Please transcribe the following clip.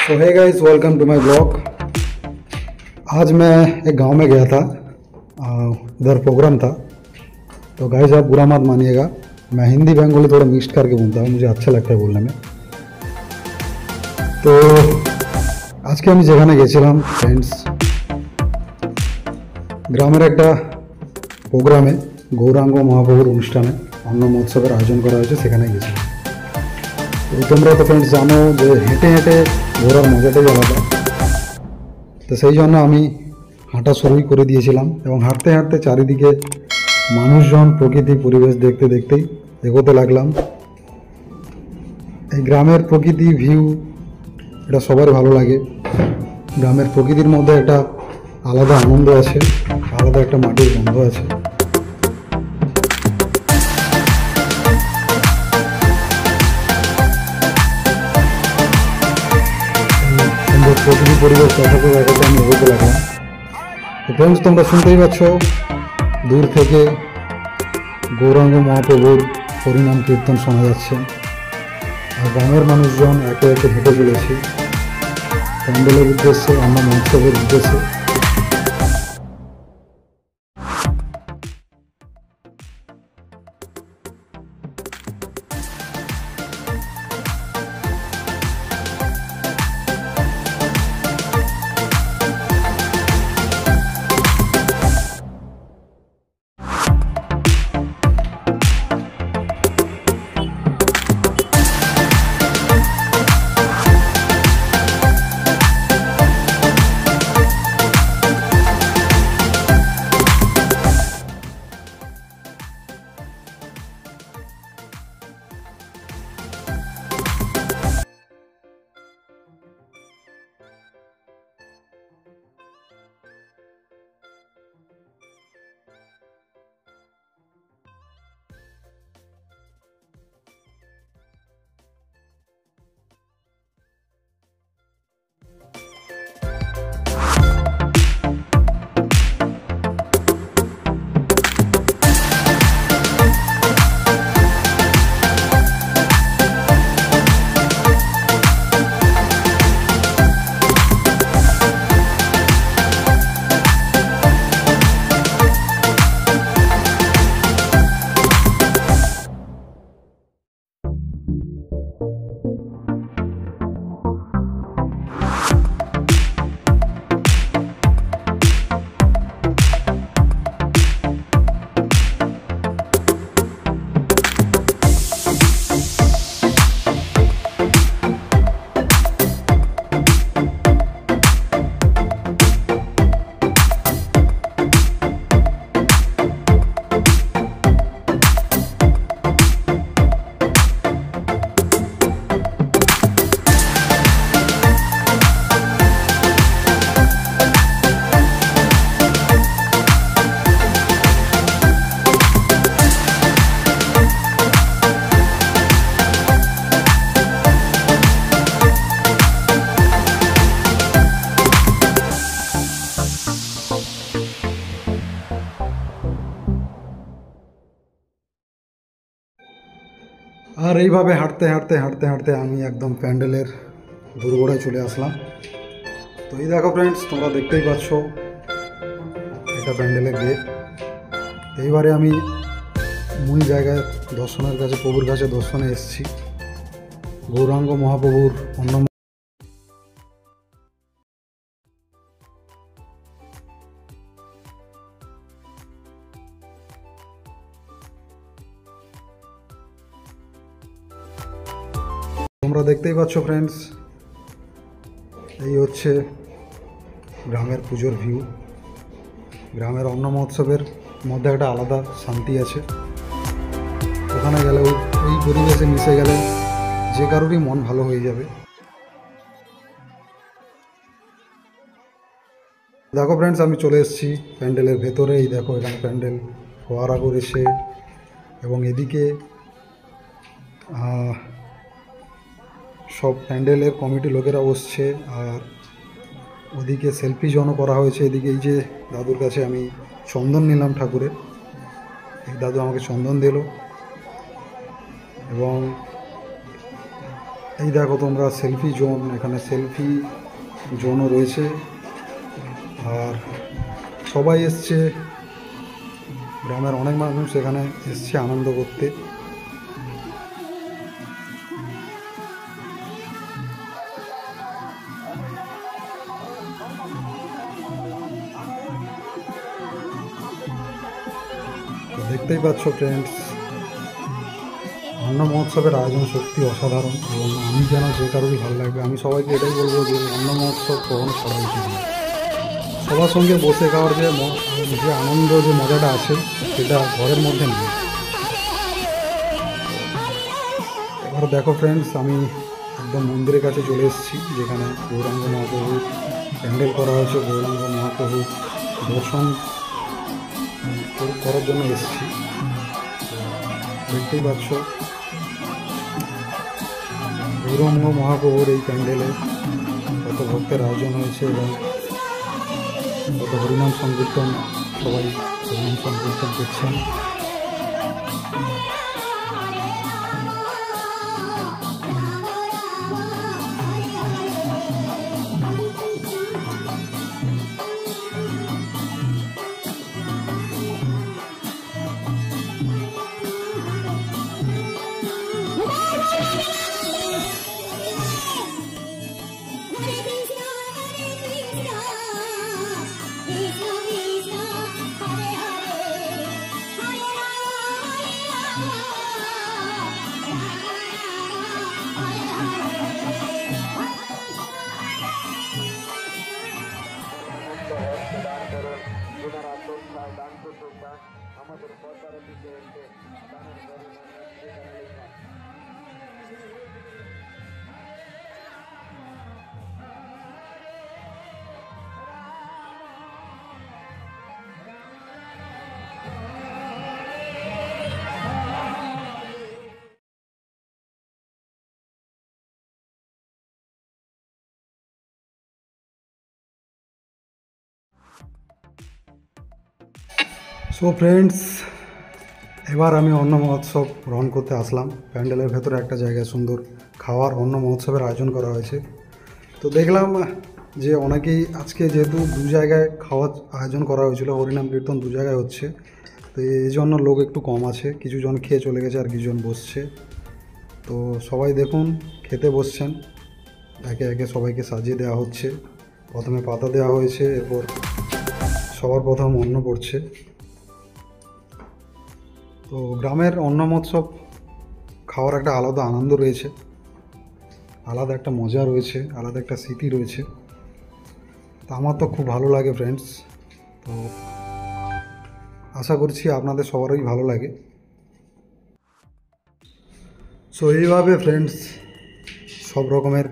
So hey guys, welcome to my blog. आज मैं एक गांव में गया था, उधर प्रोग्राम था। तो गाइस आप बुरा मत मानिएगा, मैं हिंदी बंगाली थोड़ा मिक्स करके बोलता हूँ, मुझे अच्छा लगता है बोलने में। तो आज के আমি যেখানে গেছিলাম ফ্রেন্ডস, গ্রামের একটা প্রোগ্রামে গৌরাঙ্গ মহাপ্রভুর অনুষ্ঠানে অন্ন মহোৎসবের আয়োজন করা হয়েছে, সেখানে গেছিলাম। তো তোমরা তো ফ্রেন্ডস জানো যে হেঁটে হেঁটে ঘোরার মজাটাই আলাদা। তো সেই জন্য আমি হাঁটা শুরুই করে দিয়েছিলাম এবং হাঁটতে হাঁটতে চারিদিকে মানুষজন, প্রকৃতি, পরিবেশ দেখতে দেখতেই এগোতে লাগলাম। এই গ্রামের প্রকৃতি ভিউ এটা সবার ভালো লাগে। গ্রামের প্রকৃতির মধ্যে একটা আলাদা আনন্দ আছে, আলাদা একটা মাটির গন্ধ আছে। সুন্দর প্রকৃতি পরিবেশ দেখাতে দেখাতে আমি এগোতে লাগলাম। তো ফ্রেন্ডস তোমরা শুনতেই পাচ্ছ, দূর থেকে গৌরাঙ্গ মহাপ্রভুর হরিনাম কীর্তন শোনা যাচ্ছে আর গ্রামের মানুষজন একে একে হেঁটে চলেছে প্যান্ডেলের উদ্দেশ্যে, অন্য মহোৎসবের উদ্দেশ্যে। আর এইভাবে হাঁটতে হাঁটতে হাঁটতে হাঁটতে আমি একদম প্যান্ডেলের দোরগোড়ায় চলে আসলাম। তো এই দেখো ফ্রেন্ডস, তোমরা দেখতেই পাচ্ছ এটা প্যান্ডেলের গেট। এইবারে আমি মূল জায়গায় দর্শনের কাছে, প্রভুর কাছে দর্শনে এসেছি। গৌরাঙ্গ মহাপ্রভুর অন্য তোমরা দেখতেই পাচ্ছ ফ্রেন্ডস, এই হচ্ছে গ্রামের পুজোর ভিউ। গ্রামের অন্ন মহোৎসবের মধ্যে একটা আলাদা শান্তি আছে। ওখানে গেলে ওই পরিবেশে মিশে গেলে যে কারোরই মন ভালো হয়ে যাবে। দেখো ফ্রেন্ডস, আমি চলে এসেছি প্যান্ডেলের ভেতরে। এই দেখো এখানে প্যান্ডেল ফোয়ারা করেছে এবং এদিকে সব প্যান্ডেলের কমিটি লোকেরা বসছে আর ওদিকে সেলফি জোনও করা হয়েছে। এদিকে এই যে দাদুর কাছে আমি চন্দন নিলাম ঠাকুরের, এই দাদু আমাকে চন্দন দিল এবং এই দেখো তোমরা সেলফি জোন, এখানে সেলফি জোনও রয়েছে। আর সবাই এসছে, গ্রামের অনেক মানুষ এখানে এসছে আনন্দ করতে। তো দেখতেই পাচ্ছ ফ্রেন্ডস, অন্ন মহোৎসবের আয়োজন সত্যি অসাধারণ, এবং আমি যেন যে কারোরই ভালো লাগবে। আমি সবাইকে এটাই বলবো যে অন্ন মহোৎসব কখনো ছাড়া উচিত না। সবার সঙ্গে বসে খাওয়ার যে আনন্দ, যে মজাটা আছে, সেটা ঘরের মধ্যে নেই। এবার দেখো ফ্রেন্ডস, আমি একদম মন্দিরের কাছে চলে এসেছি, যেখানে গৌরাঙ্গ মহাপ্রভু প্যান্ডেল করা হয়েছে। গৌরাঙ্গ মহাপ্রভু দর্শন করার জন্য এসেছি। দেখতেই পাচ্ছ গৌরাঙ্গ মহাপ্রভুর এই প্যান্ডেলে কত ভক্তের আয়োজন হয়েছে, এবং কত হরিনাম সংকীর্তন, সবাই হরিনাম সংকীর্তন করছেন। সো ফ্রেন্ডস, এবার আমি অন্ন মহোৎসব গ্রহণ করতে আসলাম। প্যান্ডেলের ভেতরে একটা জায়গায় সুন্দর খাওয়ার অন্ন মহোৎসবের আয়োজন করা হয়েছে। তো দেখলাম যে অনেকেই আজকে, যেহেতু দু জায়গায় খাওয়ার আয়োজন করা হয়েছিল, হরিনাম কীর্তন দু জায়গায় হচ্ছে, তো এই জন্য লোক একটু কম আছে। কিছুজন খেয়ে চলে গেছে, আর কিছুজন বসছে। তো সবাই দেখুন খেতে বসছেন, একে একে সবাইকে সাজিয়ে দেওয়া হচ্ছে। প্রথমে পাতা দেওয়া হয়েছে, এরপর সবার প্রথম অন্ন পড়ছে। তো গ্রামের অন্ন মহোৎসব খাওয়ার একটা আলাদা আনন্দ রয়েছে, আলাদা একটা মজা রয়েছে, আলাদা একটা স্মৃতি রয়েছে। তো আমার তো খুব ভালো লাগে ফ্রেন্ডস। তো আশা করছি আপনাদের সবারই ভালো লাগে। সো এইভাবে ফ্রেন্ডস সব রকমের